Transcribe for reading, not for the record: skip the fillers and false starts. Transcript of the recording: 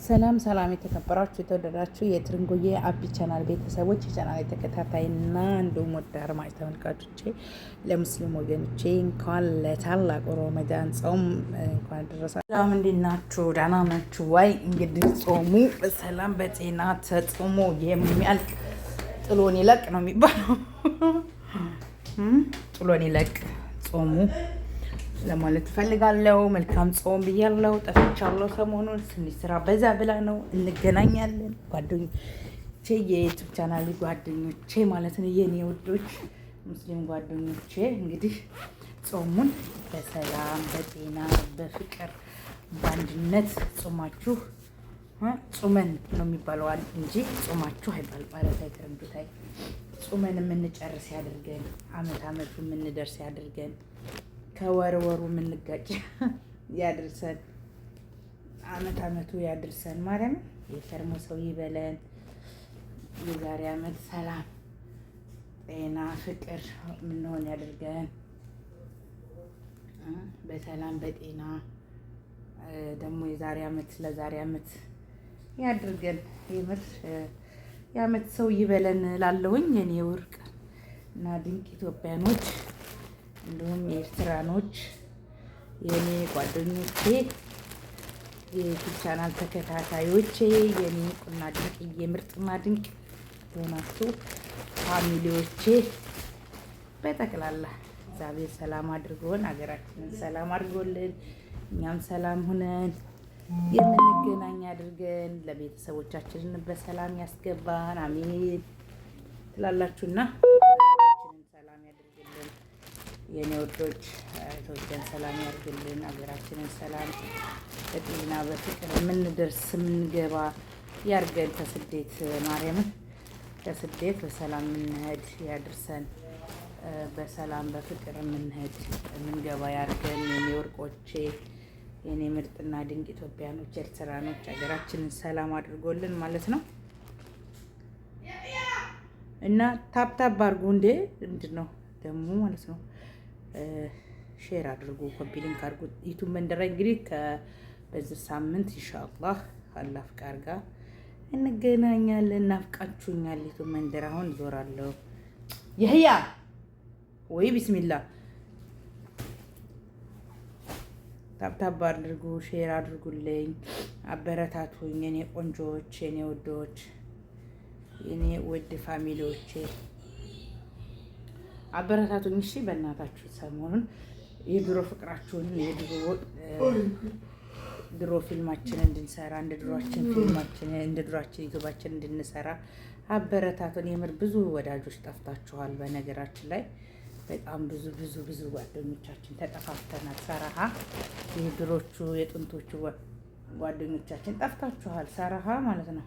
ሰላም ሰላም የተከበራችሁ የተወደዳችሁ የትርንጎዬ አቢ ቻናል ቤተሰቦች የቻናል ተከታታይና እንዲሁም ወደ አድማጭ ተመልካቾቼ ለሙስሊም ወገኖቼ እንኳን ለታላቁ ረመዳን ጾም እንኳን ደረሳችሁ። ሰላም እንዴት ናችሁ? ደህና ናችሁ ወይ? እንግዲህ ጾሙ በሰላም በጤና ተጾሞ የሚያልቅ ጥሎን ይለቅ ነው የሚባለው። ጥሎን ይለቅ ጾሙ ለማለት ፈልጋለሁ። መልካም ጾም ብያለሁ። ጠፍቻለሁ ሰሞኑን ትንሽ ስራ በዛ ብላ ነው። እንገናኛለን ጓደኞቼ፣ የዩቲዩብ ቻናል ጓደኞቼ ማለት ነው፣ የኔ ውዶች ሙስሊም ጓደኞቼ። እንግዲህ ጾሙን በሰላም በጤና በፍቅር በአንድነት ጾማችሁ ጾመን ነው የሚባለው እንጂ ጾማችሁ አይባልም ማለት አይቀርም። ጌታዬ ጾመን የምንጨርስ ያድርገን። አመቱ የምንደርስ ያድርገን። ከወር ወሩ የምንጋጭ ያድርሰን። አመቱ ያድርሰን። ማርያም የከርሞ ሰው ይበለን። የዛሬ አመት ሰላም፣ ጤና፣ ፍቅር የምንሆን ያድርገን። በሰላም በጤና ደግሞ የዛሬ አመት ለዛሬ አመት ያድርገን። የምር የአመት ሰው ይበለን ላለሁኝ የኔ ወርቅ እና ድንቅ ኢትዮጵያኖች እንዲሁም የኤርትራኖች የኔ ጓደኞቼ የዩቲዩብ ቻናል ተከታታዮቼ የኔ ቁና ድንቅ የምርጥና ድንቅ የሆናችሁ ፋሚሊዎቼ በጠቅላላ እግዚአብሔር ሰላም አድርጎን ሀገራችንን ሰላም አድርጎልን እኛም ሰላም ሁነን የምንገናኝ አድርገን ለቤተሰቦቻችንን በሰላም ያስገባን። አሜን ትላላችሁና የኔ ወዶች ኢትዮጵያን ሰላም ያርግልን። ሀገራችንን ሰላም በጤና በፍቅር የምንደርስ የምንገባ ያርገን። ከስደት ማርያምን ከስደት በሰላም የምንሄድ ያድርሰን። በሰላም በፍቅር የምንሄድ የምንገባ ያርገን። የኔ ወርቆቼ የኔ ምርጥና ድንቅ ኢትዮጵያኖች ኤርትራኖች ሀገራችንን ሰላም አድርጎልን ማለት ነው እና ታፕታፕ አድርጉ እንዴ ምንድን ነው ደግሞ ማለት ነው። ሼር አድርጉ፣ ኮፒ ሊንክ አድርጉ። ዩቲዩብ መንደር እንግዲህ በዚህ ሳምንት ኢንሻአላህ አላህ ፍቃድ ጋር እንገናኛለን። ናፍቃችሁኛል። ዩቲዩብ መንደር አሁን ዞራለሁ። ይህያ ወይ ቢስሚላ ታብታብ አድርጉ፣ ሼር አድርጉልኝ፣ አበረታቱኝ የኔ ቆንጆዎች፣ የኔ ውዶች፣ የኔ ውድ ፋሚሊዎቼ አበረታቱኝ። እሺ በእናታችሁ ሰሞኑን የድሮ ፍቅራችሁን ድሮ ፊልማችንን እንድንሰራ እንደ ድሮአችን ፊልማችንን እንደ ድሮአችን ዩቲዩባችንን እንድንሰራ አበረታቱን። የምር ብዙ ወዳጆች ጠፍታችኋል። በነገራችን ላይ በጣም ብዙ ጓደኞቻችን ተጠፋፍተናል። ሰራሃ የድሮቹ የጥንቶቹ ጓደኞቻችን ጠፍታችኋል። ሰራሃ ማለት ነው።